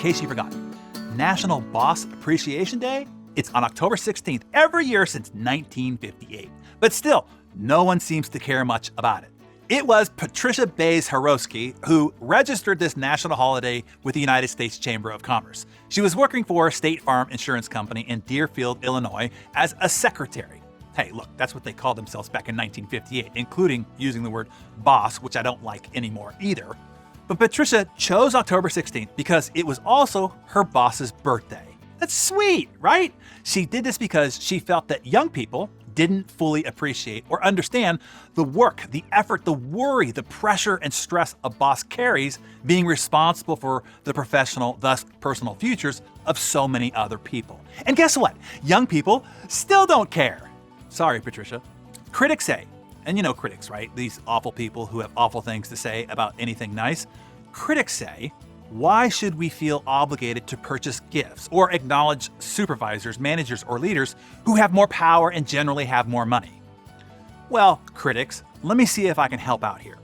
case you forgot, National Boss Appreciation Day, it's on October 16th every year since 1958. But still, no one seems to care much about it. It was Patricia Bays-Horowski who registered this national holiday with the United States Chamber of Commerce. She was working for State Farm Insurance Company in Deerfield, Illinois as a secretary. Hey, look, that's what they called themselves back in 1958, including using the word boss, which I don't like anymore either. But Patricia chose October 16th because it was also her boss's birthday. That's sweet, right? She did this because she felt that young people didn't fully appreciate or understand the work, the effort, the worry, the pressure and stress a boss carries being responsible for the professional, thus personal futures of so many other people. And guess what? Young people still don't care. Sorry, Patricia. Critics say, and you know critics, right? These awful people who have awful things to say about anything nice. Critics say, why should we feel obligated to purchase gifts or acknowledge supervisors, managers, or leaders who have more power and generally have more money? Well, critics, let me see if I can help out here.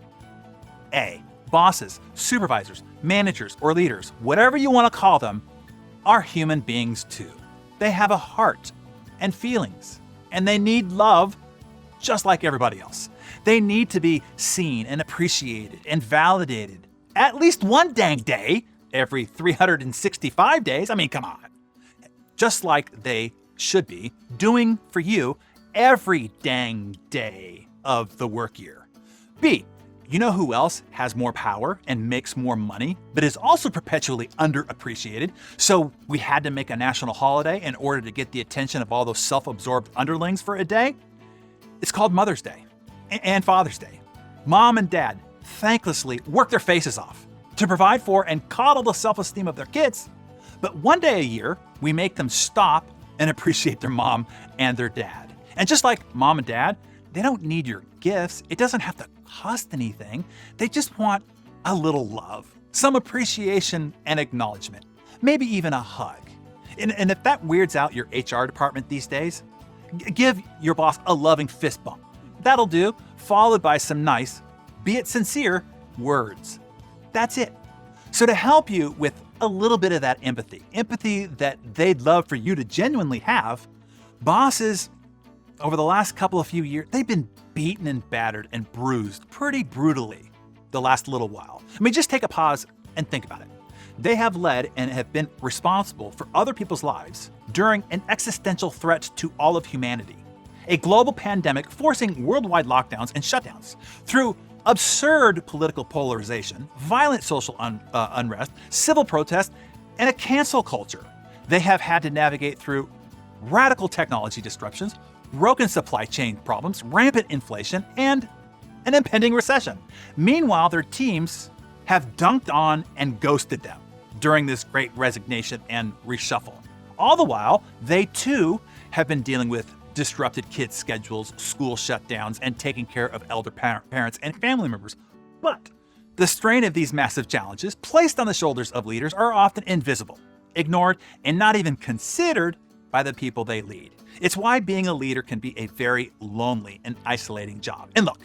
A, bosses, supervisors, managers, or leaders, whatever you want to call them, are human beings too. They have a heart and feelings, and they need love just like everybody else. They need to be seen and appreciated and validated at least one dang day every 365 days. I mean, come on. Just like they should be doing for you every dang day of the work year. B, you know who else has more power and makes more money, but is also perpetually underappreciated? So we had to make a national holiday in order to get the attention of all those self-absorbed underlings for a day? It's called Mother's Day and Father's Day. Mom and dad thanklessly work their faces off to provide for and coddle the self-esteem of their kids. But one day a year, we make them stop and appreciate their mom and their dad. And just like mom and dad, they don't need your gifts. It doesn't have to cost anything. They just want a little love, some appreciation and acknowledgement, maybe even a hug. And if that weirds out your HR department these days, give your boss a loving fist bump. That'll do, followed by some nice, be it sincere, words. That's it. So to help you with a little bit of that empathy that they'd love for you to genuinely have, bosses, over the last couple of few years, they've been beaten and battered and bruised pretty brutally the last little while. I mean, just take a pause and think about it. They have led and have been responsible for other people's lives during an existential threat to all of humanity. A global pandemic forcing worldwide lockdowns and shutdowns through absurd political polarization, violent social unrest, civil protest, and a cancel culture. They have had to navigate through radical technology disruptions, broken supply chain problems, rampant inflation, and an impending recession. Meanwhile, their teams have dunked on and ghosted them during this great resignation and reshuffle. All the while, they too have been dealing with disrupted kids' schedules, school shutdowns, and taking care of elder parents and family members. But the strain of these massive challenges placed on the shoulders of leaders are often invisible, ignored, and not even considered by the people they lead. It's why being a leader can be a very lonely and isolating job. And look,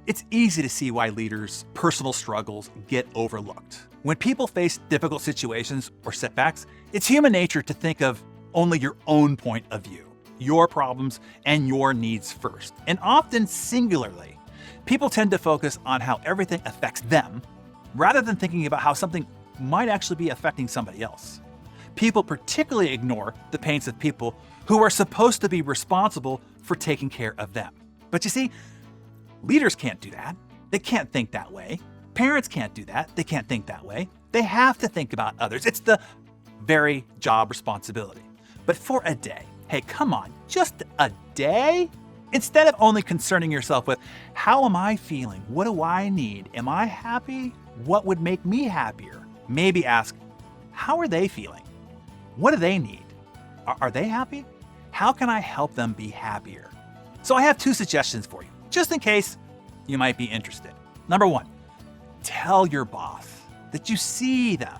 it's easy to see why leaders' personal struggles get overlooked. When people face difficult situations or setbacks, it's human nature to think of only your own point of view, your problems and your needs first, and often singularly. People tend to focus on how everything affects them rather than thinking about how something might actually be affecting somebody else. People particularly ignore the pains of people who are supposed to be responsible for taking care of them. But you see, leaders can't do that. They can't think that way. Parents can't do that. They can't think that way. They have to think about others. It's the very job responsibility. But for a day, hey, come on, just a day? Instead of only concerning yourself with, how am I feeling? What do I need? Am I happy? What would make me happier? Maybe ask, how are they feeling? What do they need? Are they happy? How can I help them be happier? So I have 2 suggestions for you, just in case you might be interested. Number 1, tell your boss that you see them,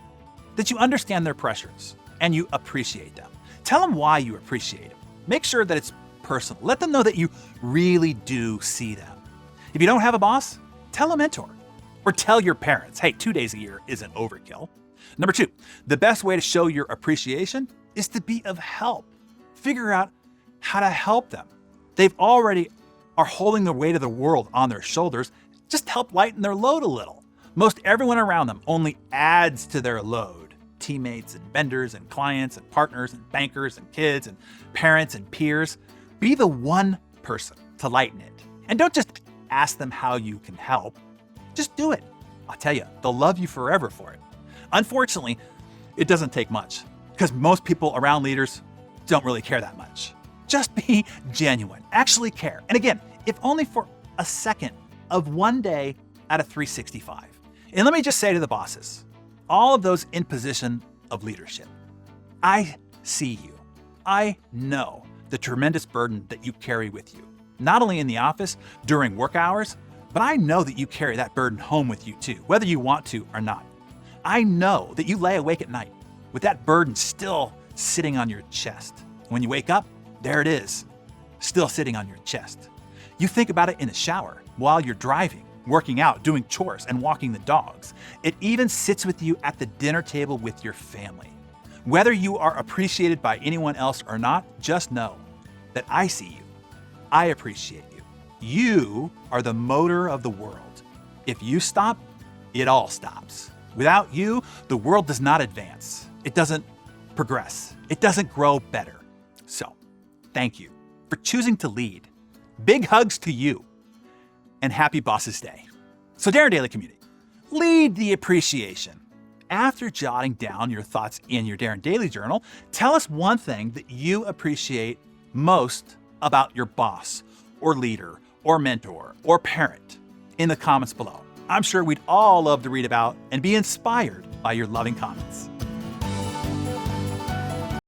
that you understand their pressures, and you appreciate them. Tell them why you appreciate them. Make sure that it's personal. Let them know that you really do see them. If you don't have a boss, tell a mentor. Or tell your parents, hey, 2 days a year isn't overkill. Number 2, the best way to show your appreciation is to be of help. Figure out how to help them. They've already are holding the weight of the world on their shoulders. Just help lighten their load a little. Most everyone around them only adds to their load. Teammates and vendors and clients and partners and bankers and kids and parents and peers. Be the one person to lighten it. And don't just ask them how you can help. Just do it. I'll tell you, they'll love you forever for it. Unfortunately, it doesn't take much because most people around leaders don't really care that much. Just be genuine. Actually care. And again, if only for a second of one day out of 365. And let me just say to the bosses, all of those in position of leadership, I see you. I know the tremendous burden that you carry with you, not only in the office during work hours, but I know that you carry that burden home with you too, whether you want to or not. I know that you lay awake at night with that burden still sitting on your chest. When you wake up, there it is, still sitting on your chest. You think about it in the shower, while you're driving, working out, doing chores, and walking the dogs. It even sits with you at the dinner table with your family. Whether you are appreciated by anyone else or not, just know that I see you. I appreciate you. You are the motor of the world. If you stop, it all stops. Without you, the world does not advance. It doesn't progress. It doesn't grow better. So, thank you for choosing to lead. Big hugs to you. And happy Bosses Day. So Darren Daily Community, lead the appreciation. After jotting down your thoughts in your Darren Daily Journal, tell us one thing that you appreciate most about your boss or leader or mentor or parent in the comments below. I'm sure we'd all love to read about and be inspired by your loving comments.